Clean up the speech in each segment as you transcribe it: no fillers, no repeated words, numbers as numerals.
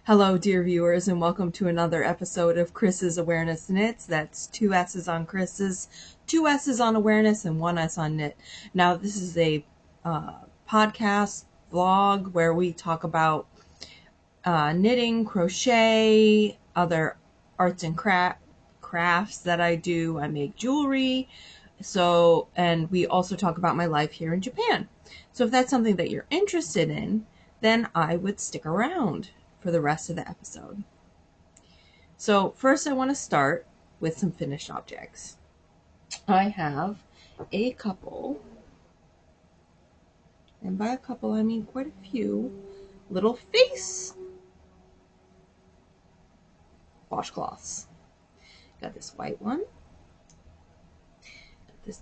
Hello, dear viewers, and welcome to another episode of Chris's Awareness Knits. That's two S's on Chris's, two S's on awareness, and one S on knit. Now, this is a podcast vlog where we talk about knitting, crochet, other arts and crafts that I do. I make jewelry. And we also talk about my life here in Japan. So if that's something that you're interested in, then I would stick around for the rest of the episode. So first I want to start with some finished objects. I have a couple, and by a couple I mean quite a few, little face washcloths. Got this white one, got this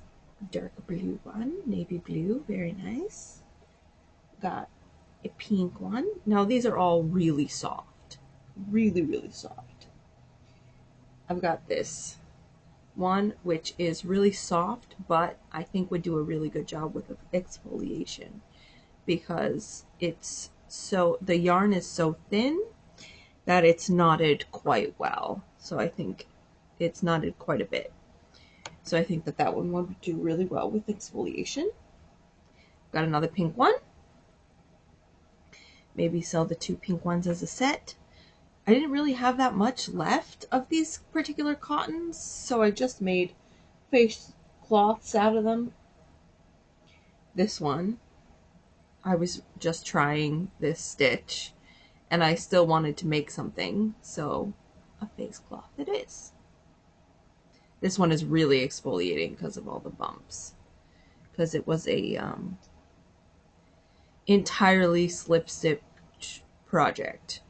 dark blue one, navy blue, very nice. Got a pink one. Now these are all really soft, really soft. I've got this one which is really soft, but I think would do a really good job with exfoliation because the yarn is so thin that it's knotted quite well. So I think it's knotted quite a bit. So I think that one would do really well with exfoliation. Got another pink one. Maybe sell the two pink ones as a set. I didn't really have that much left of these particular cottons, so I just made face cloths out of them. This one, I was just trying this stitch, and I still wanted to make something, so a face cloth it is. This one is really exfoliating because of all the bumps, because it was a entirely slip stitch project.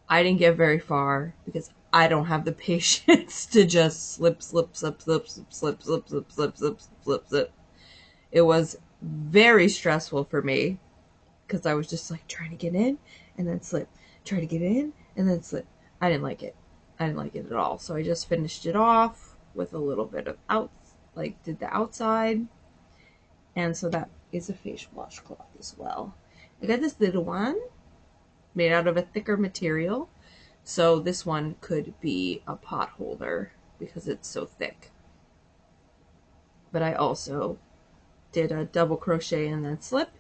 I didn't get very far because I don't have the patience to just slip. It was very stressful for me because I was just like trying to get in and then slip, try to get in and then slip. I didn't like it. I didn't like it at all. So I just finished it off with a little bit of did the outside. And so that is a face washcloth as well. I got this little one made out of a thicker material. So this one could be a pot holder because it's so thick. But I also did a double crochet and then slip.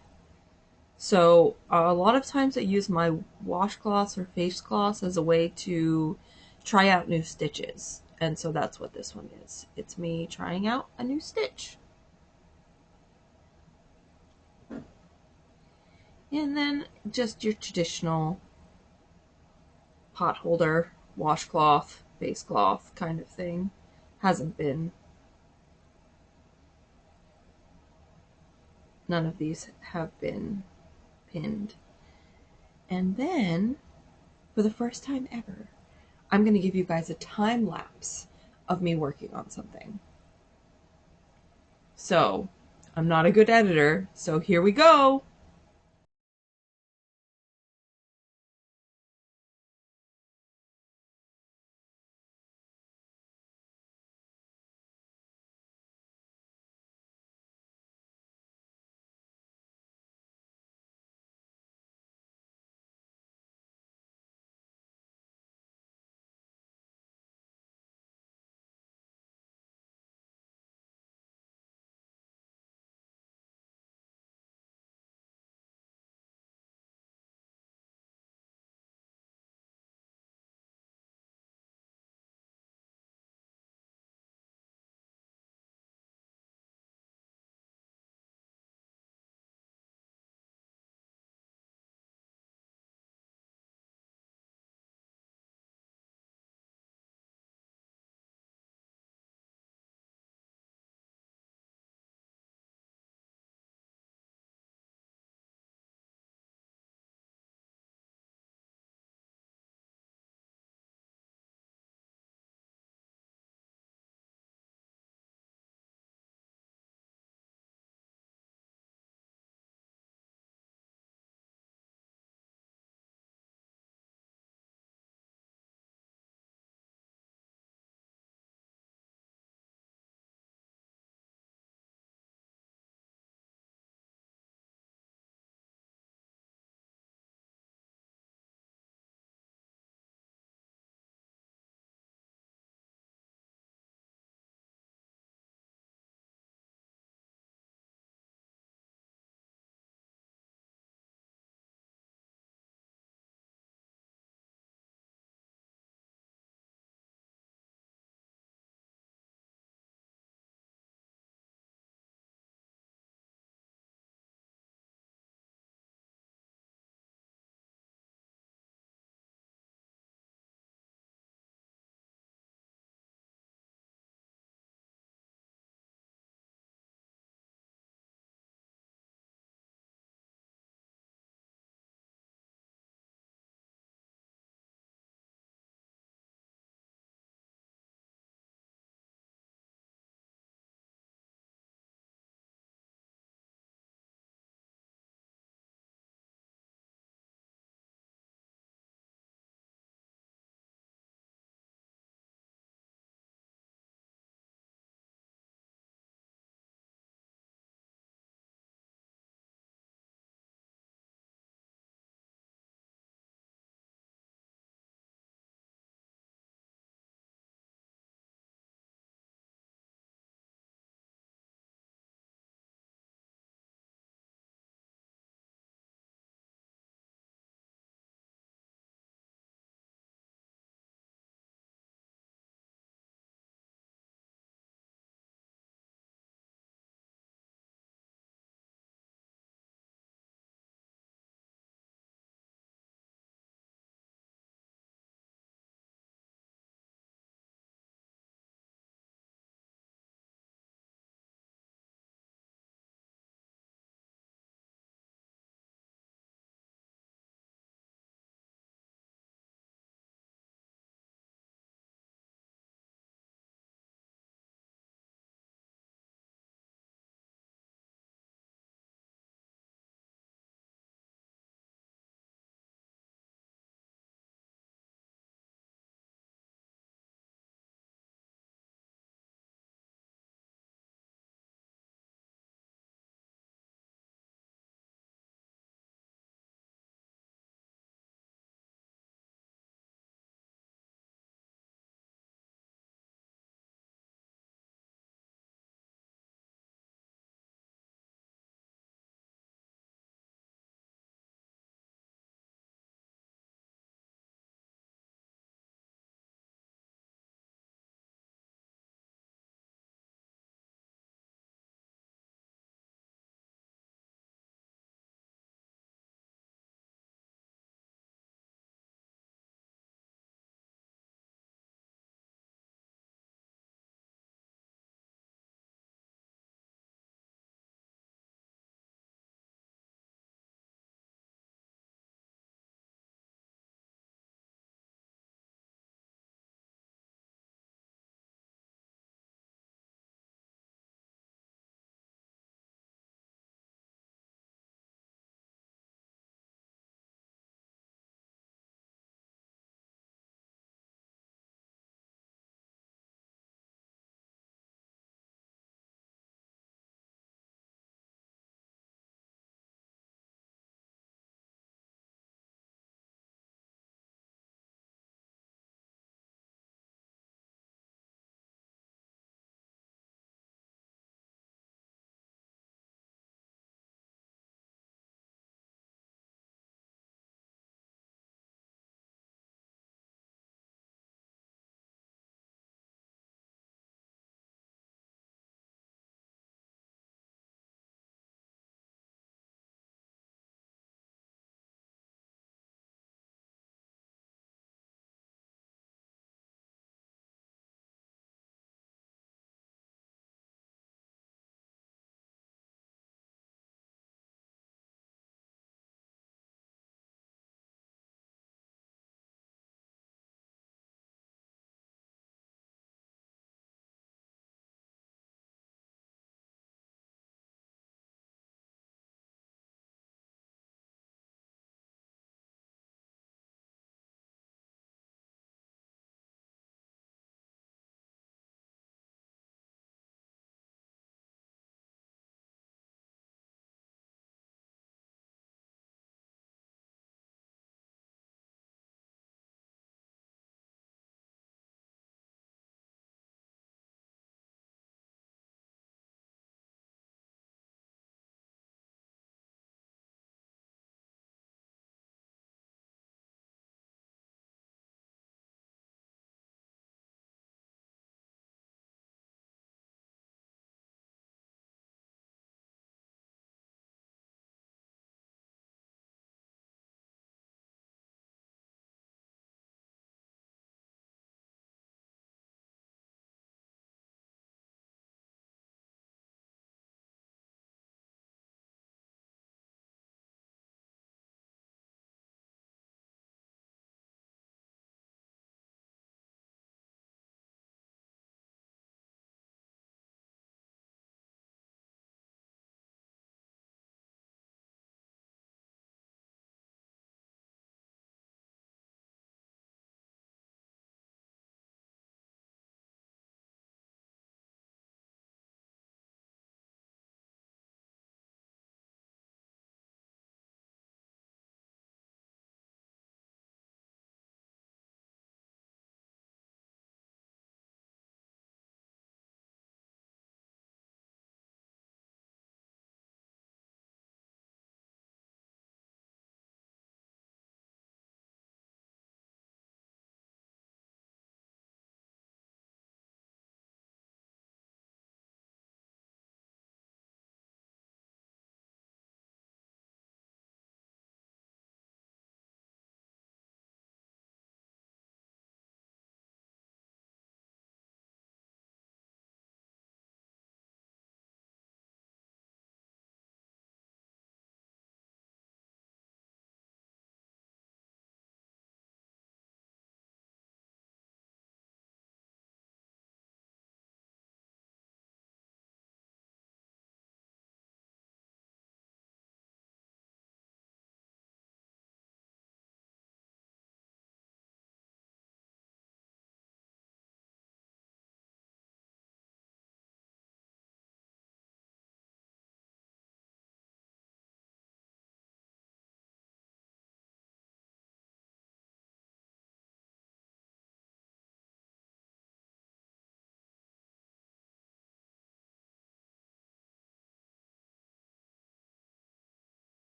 So a lot of times I use my washcloths or face cloths as a way to try out new stitches. And so that's what this one is. It's me trying out a new stitch. And then just your traditional pot holder, washcloth, face cloth kind of thing. None of these have been pinned. And then, for the first time ever, I'm going to give you guys a time lapse of me working on something. So, I'm not a good editor, so here we go.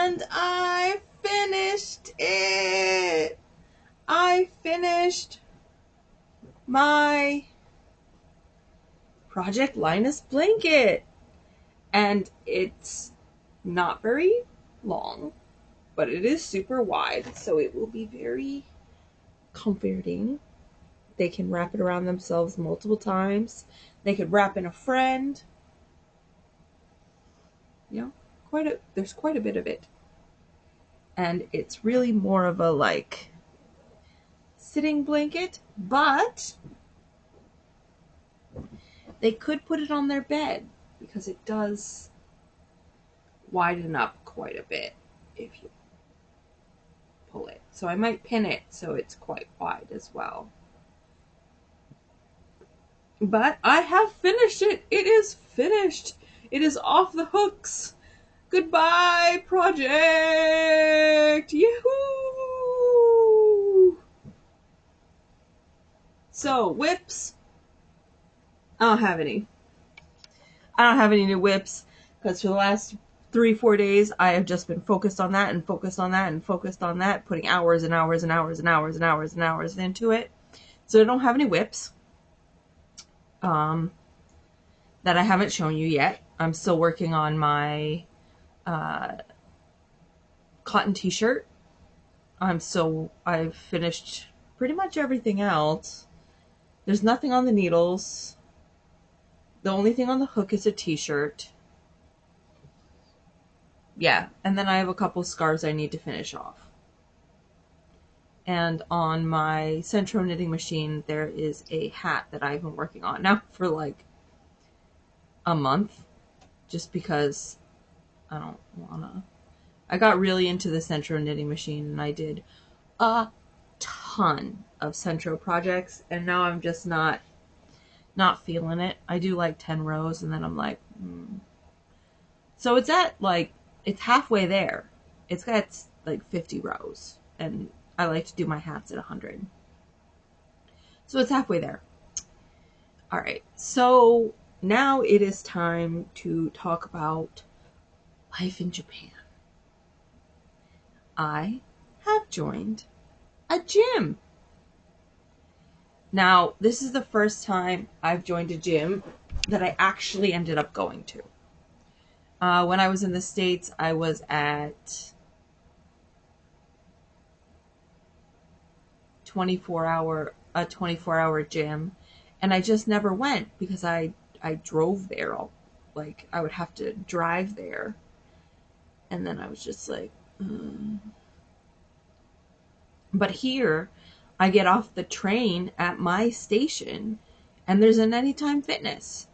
And I finished it. I finished my Project Linus blanket. And it's not very long, but it is super wide, so it will be very comforting. They can wrap it around themselves multiple times. They could wrap in a friend. You know, there's quite a bit of it. And it's really more of a like sitting blanket, but they could put it on their bed because it does widen up quite a bit if you pull it. So I might pin it so it's quite wide as well. But I have finished it. It is finished. It is off the hooks. Goodbye, project! Yahoo! So, whips. I don't have any. I don't have any new whips because for the last 3-4 days I have just been focused on that and focused on that and focused on that, putting hours and hours and hours and hours and hours and hours into it. So I don't have any whips that I haven't shown you yet. I'm still working on my cotton t-shirt. I've finished pretty much everything else. There's nothing on the needles. The only thing on the hook is a t-shirt. Yeah, and then I have a couple scarves I need to finish off. And on my Centro knitting machine, there is a hat that I've been working on now for like a month, just because I don't wanna. I got really into the Centro knitting machine and I did a ton of Centro projects, and now I'm just not feeling it. I do like 10 rows and then I'm like, So it's it's halfway there. It's got like 50 rows and I like to do my hats at 100. So it's halfway there. All right. So now it is time to talk about life in Japan. I have joined a gym. Now, this is the first time I've joined a gym that I actually ended up going to. When I was in the States, I was at 24-hour gym, and I just never went because I drove there. Like, I would have to drive there, and then I was just like, But here, I get off the train at my station, and there's an Anytime Fitness.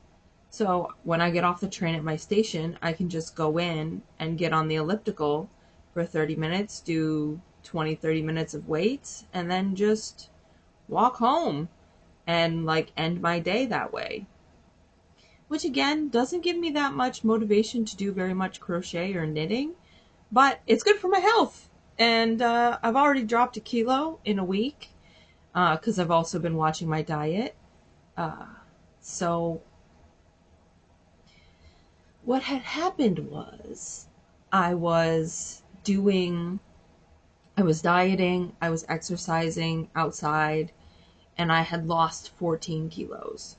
So when I get off the train at my station, I can just go in and get on the elliptical for 30 minutes, do 20-30 minutes of weights, and then just walk home and like end my day that way. Which again, doesn't give me that much motivation to do very much crochet or knitting, but it's good for my health. And I've already dropped 1 kilo in a week because I've also been watching my diet. So what had happened was I was dieting, I was exercising outside, and I had lost 14 kilos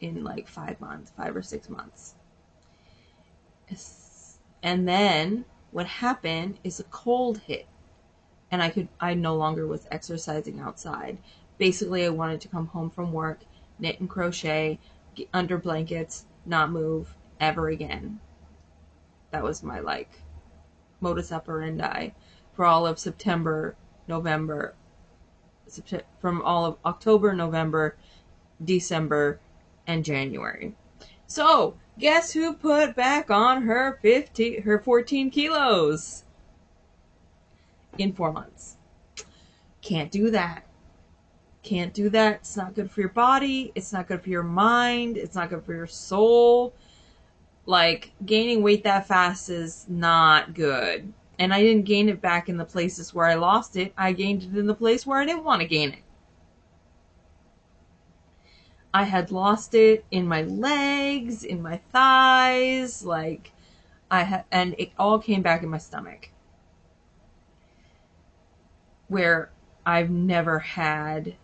in like 5 or 6 months. And then what happened is a cold hit, and I no longer was exercising outside. Basically, I wanted to come home from work, knit and crochet, get under blankets, not move ever again. That was my like modus operandi for all of September, November, from all of October, November, December, and January. So, guess who put back on her 14 kilos in 4 months? Can't do that. Can't do that. It's not good for your body. It's not good for your mind. It's not good for your soul. Like, gaining weight that fast is not good. And I didn't gain it back in the places where I lost it. I gained it in the place where I didn't want to gain it. I had lost it in my legs, in my thighs, like and it all came back in my stomach, where I've never had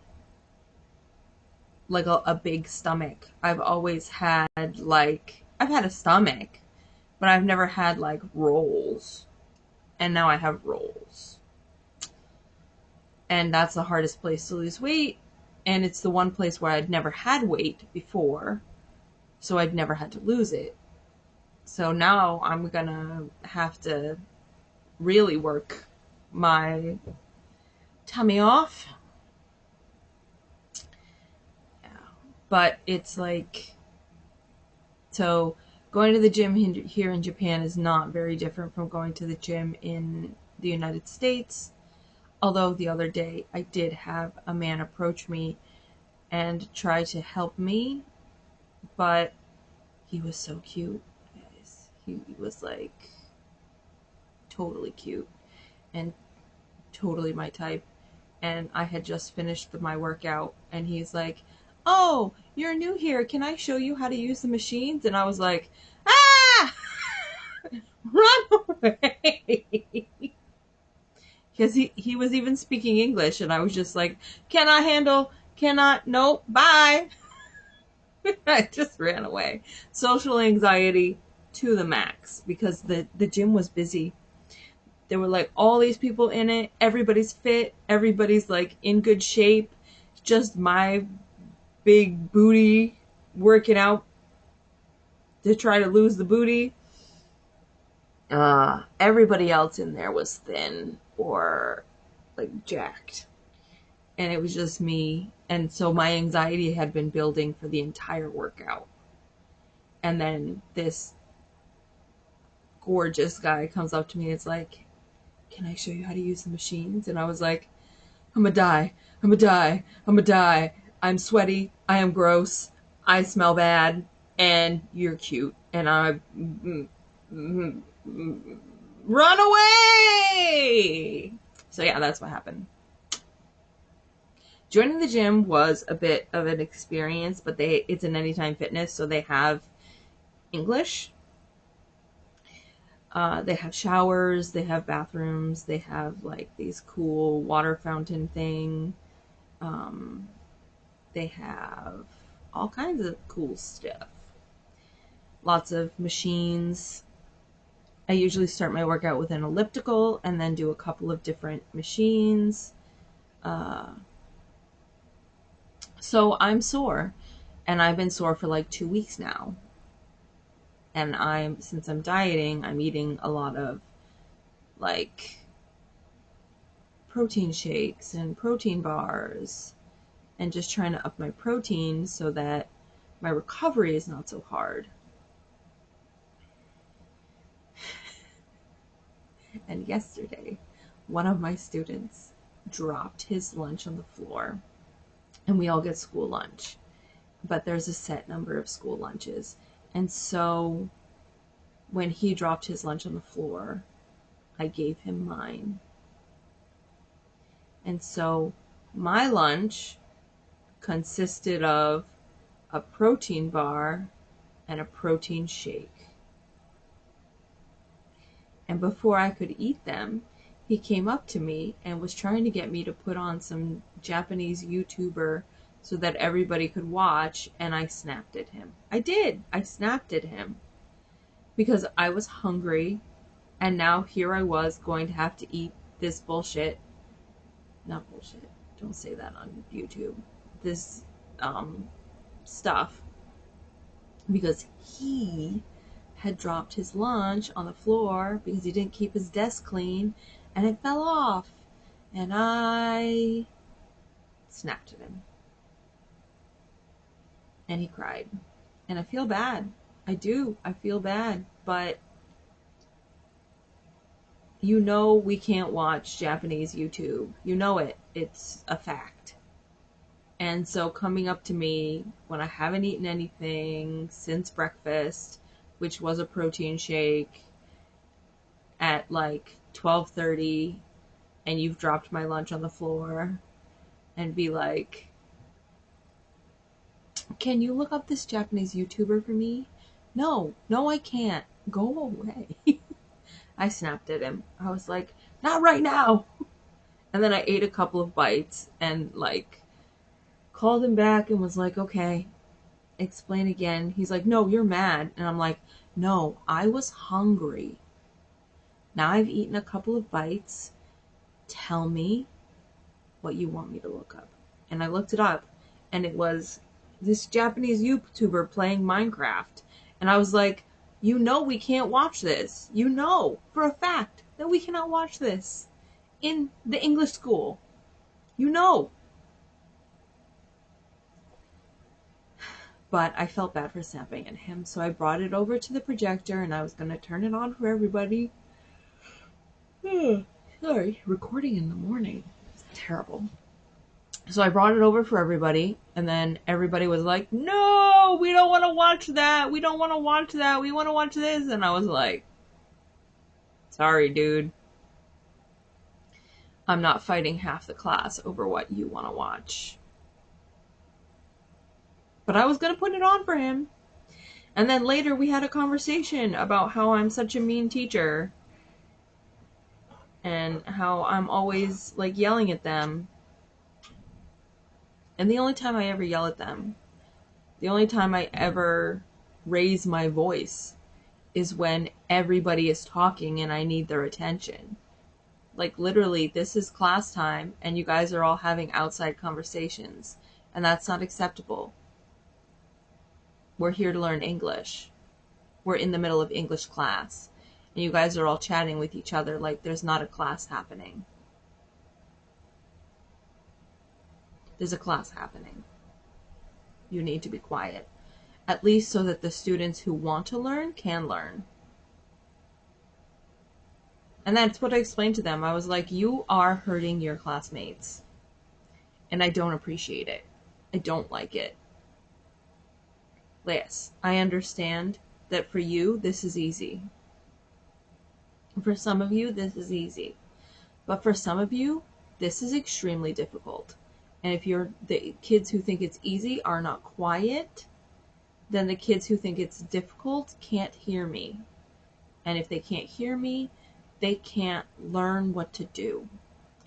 like a big stomach. I've always had like, I've had a stomach, but I've never had like rolls. And now I have rolls. And that's the hardest place to lose weight. And it's the one place where I'd never had weight before, so I'd never had to lose it. So now I'm gonna have to really work my tummy off. Yeah. But it's like, so going to the gym here in Japan is not very different from going to the gym in the United States. Although the other day I did have a man approach me and try to help me, but he was so cute, guys. He was like totally cute and totally my type. And I had just finished my workout, and he's like, "Oh, you're new here. Can I show you how to use the machines?" And I was like, "Ah, run away!" Because he was even speaking English, and I was just like, "Cannot handle, cannot, nope, bye." I just ran away. Social anxiety to the max, because the gym was busy. There were like all these people in it. Everybody's fit. Everybody's like in good shape. Just my big booty working out to try to lose the booty. Everybody else in there was thin or like jacked. And it was just me. And so my anxiety had been building for the entire workout. And then this gorgeous guy comes up to me and it's like, "Can I show you how to use the machines?" And I was like, "I'm gonna die. I'm gonna die. I'm gonna die. I'm sweaty. I am gross. I smell bad. And you're cute. And run away!" So yeah, that's what happened. Joining the gym was a bit of an experience, but it's an Anytime Fitness, so they have English. They have showers, they have bathrooms, they have like these cool water fountain thing. They have all kinds of cool stuff. Lots of machines. I usually start my workout with an elliptical and then do a couple of different machines. So I'm sore, and I've been sore for like 2 weeks now. And since I'm dieting, I'm eating a lot of like protein shakes and protein bars and just trying to up my protein so that my recovery is not so hard. And yesterday, one of my students dropped his lunch on the floor, and we all get school lunch, but there's a set number of school lunches. And so when he dropped his lunch on the floor, I gave him mine. And so my lunch consisted of a protein bar and a protein shake. And before I could eat them, he came up to me and was trying to get me to put on some Japanese YouTuber so that everybody could watch, and I snapped at him. I did. I snapped at him because I was hungry, and now here I was going to have to eat this bullshit. Not bullshit. Don't say that on YouTube. This stuff, because he had dropped his lunch on the floor because he didn't keep his desk clean, and it fell off, and I snapped at him, and he cried, and I feel bad. I do. I feel bad, but you know we can't watch Japanese YouTube. You know it. It's a fact. And so coming up to me when I haven't eaten anything since breakfast, which was a protein shake, at like 12:30, and you've dropped my lunch on the floor, and be like, "Can you look up this Japanese YouTuber for me?" No, I can't. go away. I snapped at him. I was like, not right now. And then I ate a couple of bites and like called him back and was like, okay, explain again. He's like, no, you're mad. And I'm like, no, I was hungry. Now I've eaten a couple of bites. Tell me what you want me to look up. And I looked it up, and it was this Japanese YouTuber playing Minecraft. And I was like, you know we can't watch this. You know for a fact that we cannot watch this in the English school. You know. But I felt bad for snapping at him, so I brought it over to the projector, and I was going to turn it on for everybody. Sorry, recording in the morning. It's terrible. So I brought it over for everybody, and then everybody was like, no, we don't want to watch that. We don't want to watch that. We want to watch this. And I was like, sorry, dude. I'm not fighting half the class over what you want to watch. But I was going to put it on for him. And then later we had a conversation about how I'm such a mean teacher. And how I'm always like yelling at them. And the only time I ever yell at them, the only time I ever raise my voice is when everybody is talking and I need their attention. Like literally, this is class time and you guys are all having outside conversations. And that's not acceptable. We're here to learn English. We're in the middle of English class. And you guys are all chatting with each other like there's not a class happening. There's a class happening. You need to be quiet. At least so that the students who want to learn can learn. And that's what I explained to them. I was like, you are hurting your classmates. And I don't appreciate it. I don't like it. Yes, I understand that for you, this is easy. For some of you, this is easy. But for some of you, this is extremely difficult. And if the kids who think it's easy are not quiet, then the kids who think it's difficult can't hear me. And if they can't hear me, they can't learn what to do.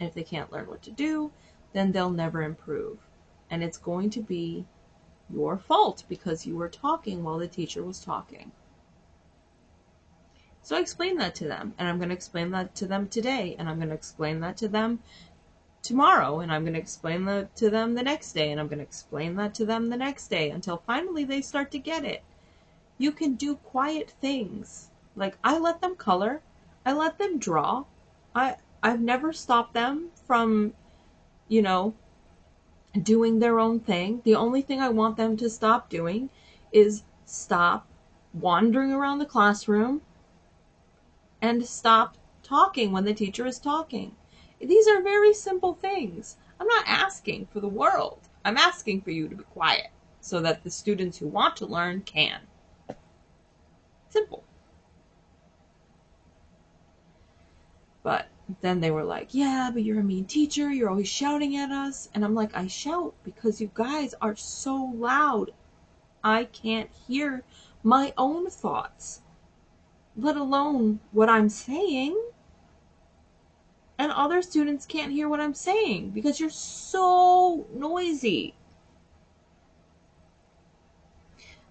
And if they can't learn what to do, then they'll never improve. And it's going to be your fault because you were talking while the teacher was talking. So I explained that to them, and I'm going to explain that to them today, and I'm going to explain that to them tomorrow, and I'm going to explain that to them the next day, and I'm going to explain that to them the next day until finally they start to get it. You can do quiet things. Like, I let them color. I let them draw. I've never stopped them from, doing their own thing. The only thing I want them to stop doing is stop wandering around the classroom and stop talking when the teacher is talking. These are very simple things. I'm not asking for the world. I'm asking for you to be quiet so that the students who want to learn can. Simple. But then they were like, yeah, but you're a mean teacher. You're always shouting at us. And I'm like, I shout because you guys are so loud. I can't hear my own thoughts, let alone what I'm saying. And other students can't hear what I'm saying because you're so noisy.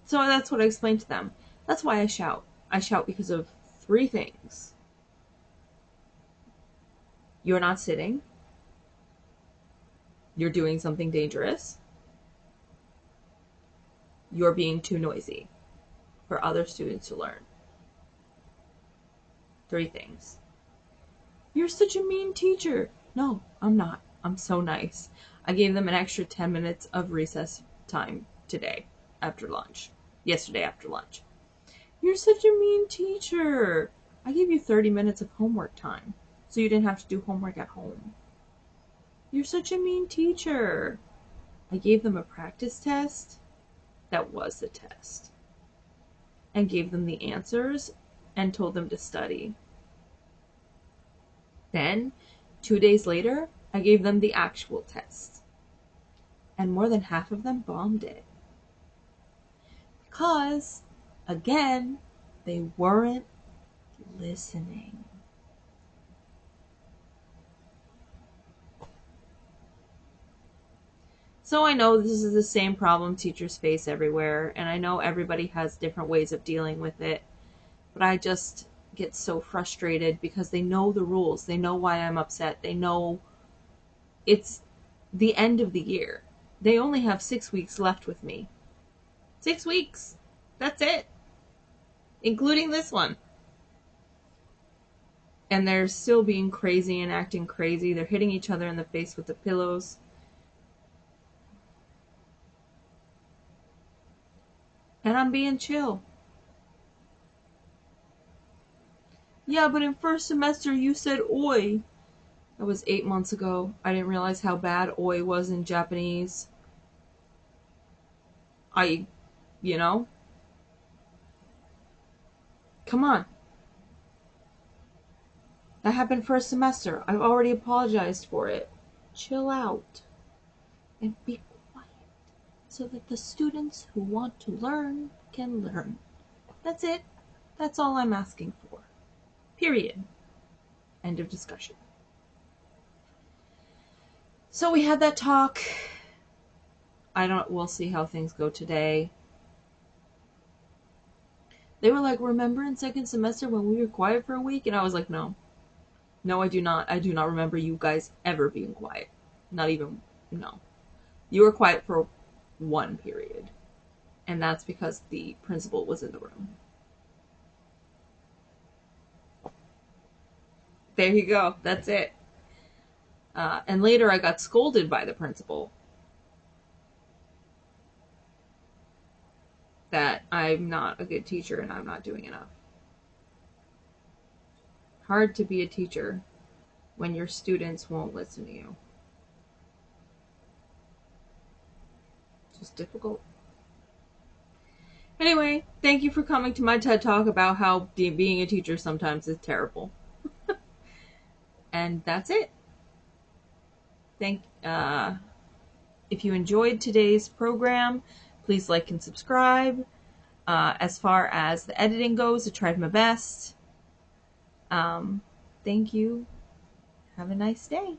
So that's what I explained to them. That's why I shout. I shout because of 3 things. You're not sitting. You're doing something dangerous. You're being too noisy for other students to learn. 3 things. You're such a mean teacher. No, I'm not. I'm so nice. I gave them an extra 10 minutes of recess time today after lunch. Yesterday after lunch. You're such a mean teacher. I gave you 30 minutes of homework time so you didn't have to do homework at home. You're such a mean teacher. I gave them a practice test that was the test and gave them the answers and told them to study. Then, 2 days later, I gave them the actual test. And more than half of them bombed it. Because, again, They weren't listening. So I know this is the same problem teachers face everywhere, and I know everybody has different ways of dealing with it, but I just get so frustrated because they know the rules. They know why I'm upset. They know it's the end of the year. They only have 6 weeks left with me. 6 weeks. That's it. Including this one. And they're still being crazy and acting crazy. They're hitting each other in the face with the pillows. And I'm being chill. Yeah, but in first semester you said oi. That was 8 months ago. I didn't realize how bad oi was in Japanese. You know? Come on. That happened first semester. I've already apologized for it. Chill out. And be quiet. So that the students who want to learn can learn. That's it. That's all I'm asking for. Period. End of discussion. So we had that talk. We'll see how things go today. They were like, remember in second semester when we were quiet for a week? And I was like, no. No, I do not. I do not remember you guys ever being quiet. Not even, no. You were quiet for one period. And that's because the principal was in the room. There you go. That's it. And later I got scolded by the principal that I'm not a good teacher and I'm not doing enough. Hard to be a teacher when your students won't listen to you. Just difficult. Anyway, thank you for coming to my TED Talk about how being a teacher sometimes is terrible. And that's it. If you enjoyed today's program, please like and subscribe. As far as the editing goes, I tried my best. Thank you. Have a nice day.